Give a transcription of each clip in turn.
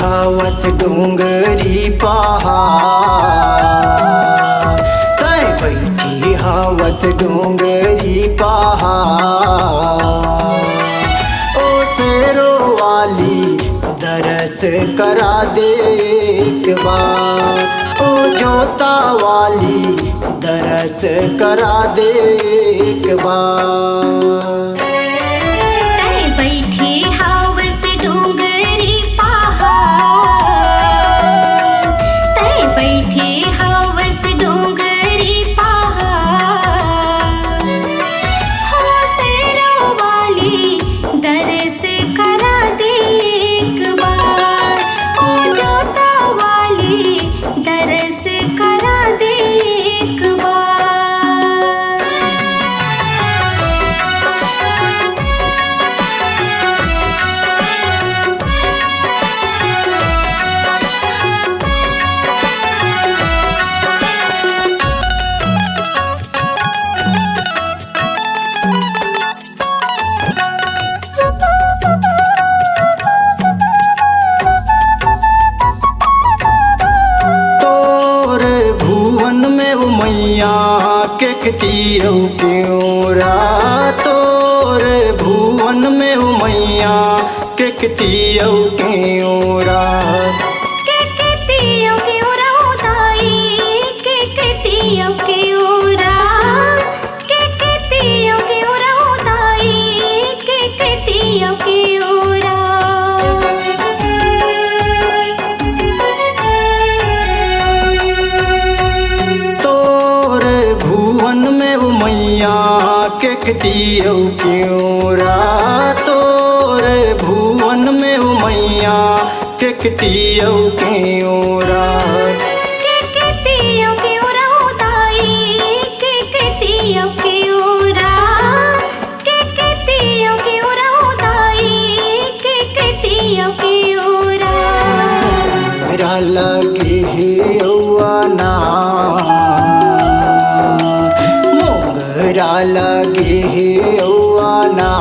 हवस डोंगरी पहाड़, तै बैठी हवस डोंगरी पहाड़। ओ शेरो वाली दरस करा दे एक बार, ओ जोता वाली दरस करा दे एक बार। केकतियौ क्योरा तोरे भुवन में मैया केकतियौ क्योरा। केकतियौ क्योरा दाई केकतियौ क्योरा, केकतियौ क्योरा दाई केकतियौ क्योरा। मैया केकतियौ क्योरा तोरे भुवन में मैया केकतियौ क्योरा। केकतियौ क्योरा दाई केकतियौ क्योरा, केकतियौ क्योरा दाई केकतियौ क्योरा। मेरा लगे ना लगे ना,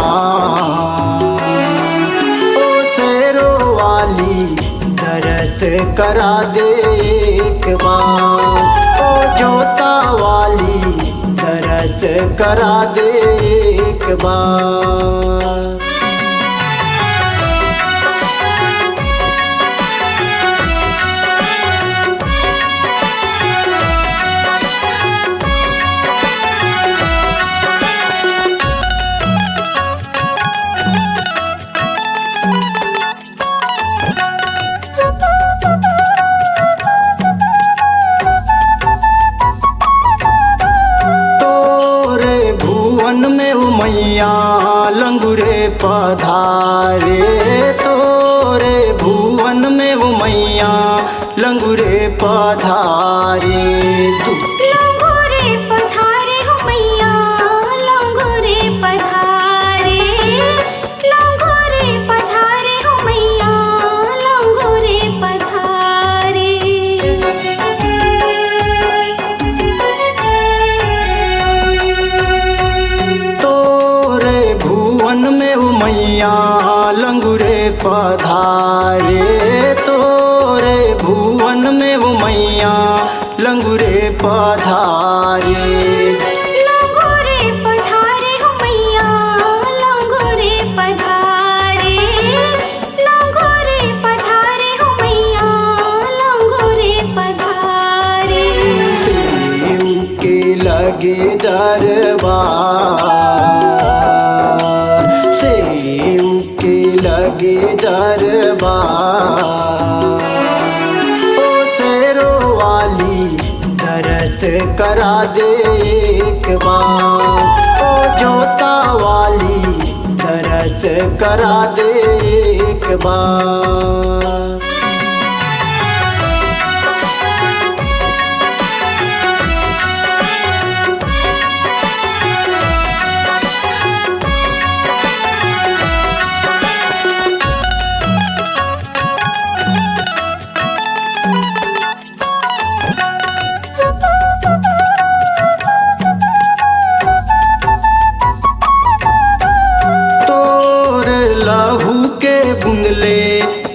ओ शेरो वाली दरस करा दे एक बार, ओ जोता वाली दरस करा दे एक बार। मैया लंगुरे पधारे तोरे भुवन में मैया लंगुरे पधारे। लंगुरे पधारे हो मैया लंगुरे पधारे, लंगुरे पधारे हो मैया लंगुरे पधारे। मैया लंगुरे पधारे तोरे भुवन में मैया लंगुरे पधारे। लंगुरे पधारे हो मैया लंगुरे पधारे, लंगुरे पधारे हो मैया लंगुरे पधारे। सेव के लगे दरबार, लगे दरबार, ओ शेरो वाली दरस करा दे एक बार, ओ जोता वाली दरस करा दे एक बार।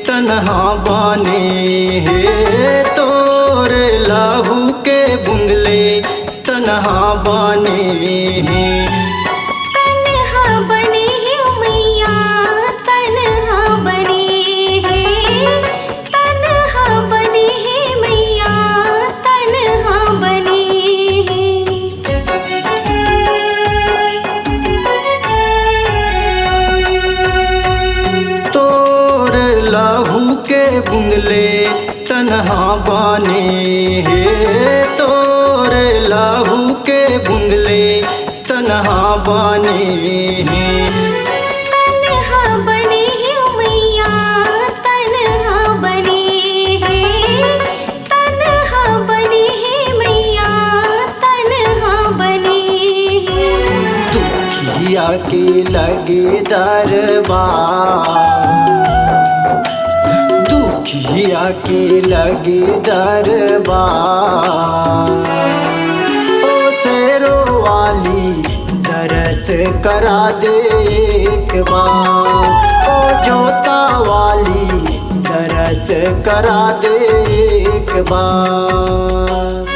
तन्हा बन बाने हे तोर लहू के बुंगले तन्हा बाने हैं। तन्हा बने हैं मैया तन्हा बने हैं, तन्हा बने हैं मैया तन्हा बने हैं। तोर लहू के बुंगले तन्हा बाने हे तोर लहू के बुंगले तन्हा बाने हैं। तन्हा बने हैं मैया तन्हा बने हैं, तन्हा बने हैं मैया तन्हा बने हैं। दुखिया के लगे दरबार, दुखिया के लगे दरबार, ओ शेरो वाली दरस करा दे एक बार, ओ जोता वाली दरस करा दे एक बार।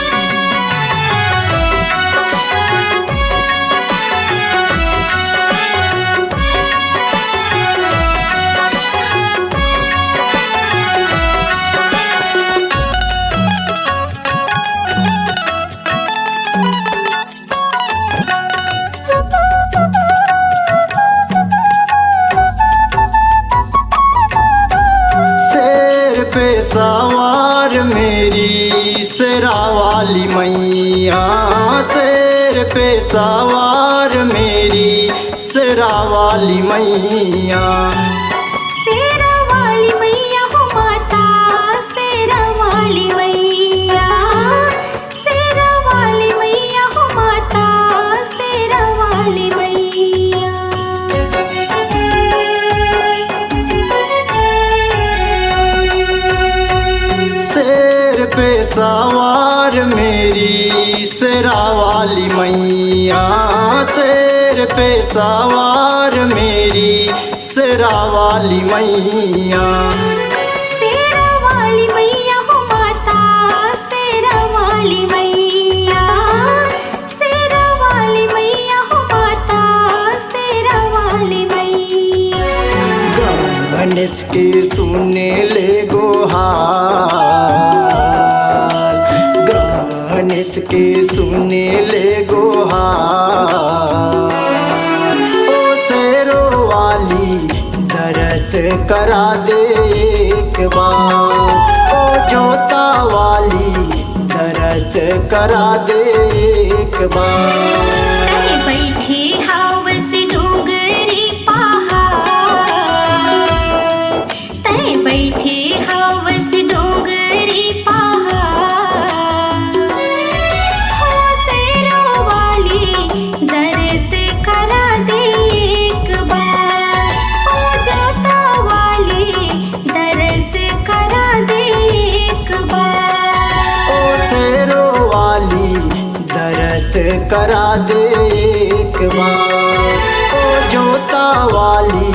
पे सवार मेरी शेरा वाली मैया, शेर पे सवार मेरी शेरा वाली मैया। शेरा वाली मैया हो माता शेरा वाली मैया, शेरा वाली मैया हो माता शेरा वाली मैया। शेर पे सवार मेरी शेरा वाली मैया, शेर पे सवार मेरी शेरा वाली मैया। शेरा वाली मैया हो माता शेरा वाली मैया, शेरा वाली मैया हो माता शेरा वाली मैया। गणेश के सुने ले गोहार, गणेश के सुने ले गोहार, ओ शेरो वाली दरस करा दे एक बार, ओ जोता वाली दरस करा दे एक बार। तय बैठे हावस डोंगरी पहाड़, तय बैठे हावस डोंगरी पहाड़, हो शेरा वाली दरस करा दे एक बार, ओ जोता वाली दरस करा दे एक बार। ओ शेरो वाली दरस करा दे एक बार, ओ जोता वाली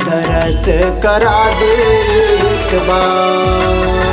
दरस करा दे एक बार।